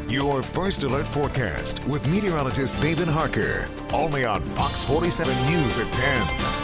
Your First Alert forecast with meteorologist David Harker. Only on Fox 47 News at 10.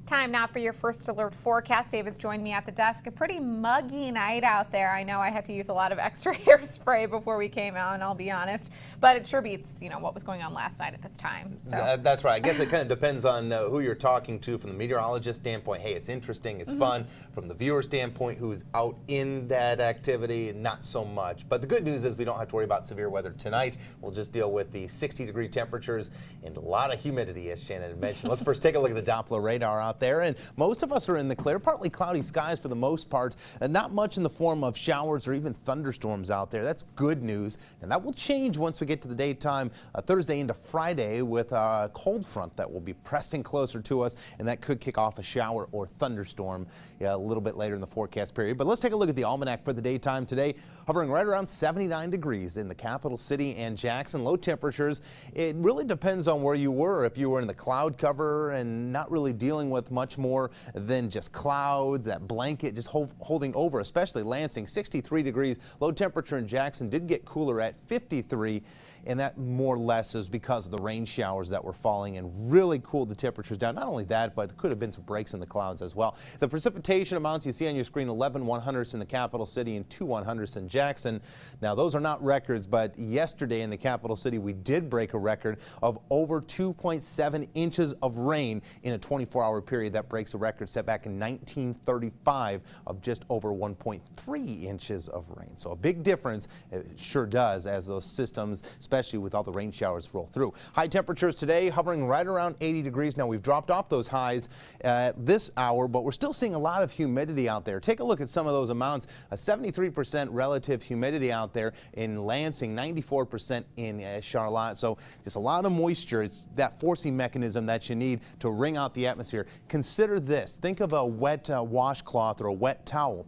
Time now for your First Alert forecast. David's joined me at the desk. A pretty muggy night out there. I know I had to use a lot of extra hairspray before we came out, and I'll be honest, but it sure beats, what was going on last night at this time. So. That's right. I guess it kind of depends on who you're talking to. From the meteorologist standpoint, hey, it's interesting, it's fun. From the viewer standpoint, who's out in that activity, not so much. But the good news is we don't have to worry about severe weather tonight. We'll just deal with the 60-degree temperatures and a lot of humidity, as Shannon had mentioned. Let's first take a look at the Doppler radar out there, and most of us are in the clear, partly cloudy skies for the most part, and not much in the form of showers or even thunderstorms out there. That's good news, and that will change once we get to the daytime Thursday into Friday with a cold front that will be pressing closer to us, and that could kick off a shower or thunderstorm a little bit later in the forecast period. But let's take a look at the almanac for the daytime today, hovering right around 79 degrees in the capital city and Jackson. Low temperatures, it really depends on where you were. If you were in the cloud cover and not really dealing with much more than just clouds, that blanket just holding over, especially Lansing, 63 degrees. Low temperature in Jackson did get cooler at 53, and that more or less is because of the rain showers that were falling and really cooled the temperatures down. Not only that, but there could have been some breaks in the clouds as well. The precipitation amounts you see on your screen, 11 100ths in the capital city and 2 100ths in Jackson. Now, those are not records, but yesterday in the capital city, we did break a record of over 2.7 inches of rain in a 24-hour period. That breaks a record set back in 1935 of just over 1.3 inches of rain. So a big difference, it sure does, as those systems, especially with all the rain showers, roll through. High temperatures today hovering right around 80 degrees. Now, we've dropped off those highs at this hour, but we're still seeing a lot of humidity out there. Take a look at some of those amounts. A 73% relative humidity out there in Lansing, 94% in Charlotte. So just a lot of moisture. It's that forcing mechanism that you need to wring out the atmosphere. Consider this. Think of a wet washcloth or a wet towel.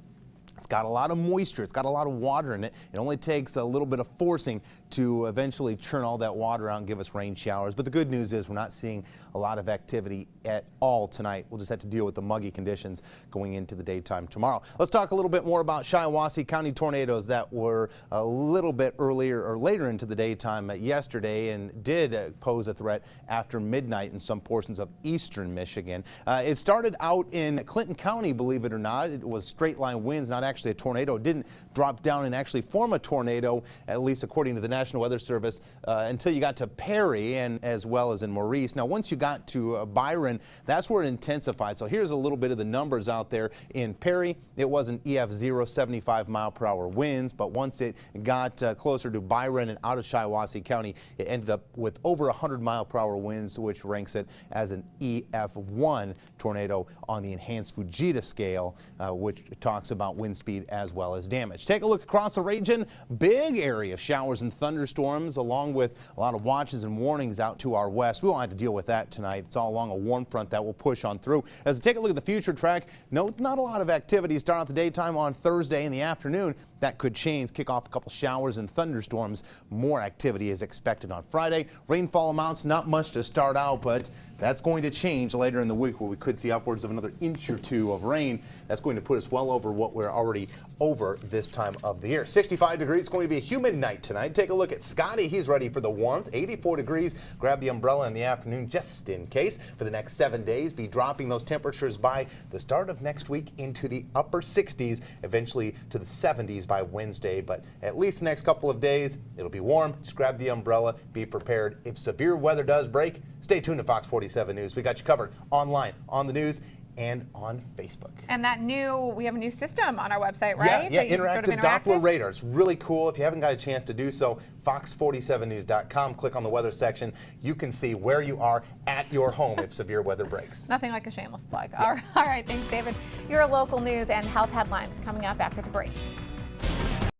It's got a lot of moisture. It's got a lot of water in it. It only takes a little bit of forcing to eventually churn all that water out and give us rain showers. But the good news is we're not seeing a lot of activity at all tonight. We'll just have to deal with the muggy conditions going into the daytime tomorrow. Let's talk a little bit more about Shiawassee County tornadoes that were a little bit earlier or later into the daytime yesterday and did pose a threat after midnight in some portions of eastern Michigan. It started out in Clinton County, believe it or not. It was straight line winds, not actually a tornado. It didn't drop down and actually form a tornado, at least according to the National Weather Service, until you got to Perry and as well as in Maurice. Now, once you got to Byron, that's where it intensified. So here's a little bit of the numbers out there. In Perry, it was an EF0, 75 mile per hour winds, but once it got closer to Byron and out of Shiawassee County, it ended up with over 100 mile per hour winds, which ranks it as an EF1 tornado on the enhanced Fujita scale, which talks about wind speed as well as damage. Take a look across the region. Big area of showers and thunderstorms, along with a lot of watches and warnings out to our west. We won't have to deal with that tonight. It's all along a warm front that will push on through. As we take a look at the future track, no, not a lot of activity start out the daytime on Thursday in the afternoon. That could change, kick off a couple showers and thunderstorms. More activity is expected on Friday. Rainfall amounts, not much to start out, but that's going to change later in the week where we could see upwards of another inch or two of rain. That's going to put us well over what we're already over this time of the year. 65 degrees. It's going to be a humid night tonight. Take a look at Scotty. He's ready for the warmth. 84 degrees. Grab the umbrella in the afternoon just in case. For the next 7 days, be dropping those temperatures by the start of next week into the upper 60s, eventually to the 70s by Wednesday. But at least the next couple of days, it'll be warm. Just grab the umbrella. Be prepared. If severe weather does break, stay tuned to Fox 47 News. We got you covered online, on the news, and on Facebook. And we have a new system on our website, right? Yeah, interactive Doppler radar. It's really cool. If you haven't got a chance to do so, fox47news.com. Click on the weather section. You can see where you are at your home if severe weather breaks. Nothing like a shameless plug. Yeah. All right, thanks, David. Your local news and health headlines coming up after the break.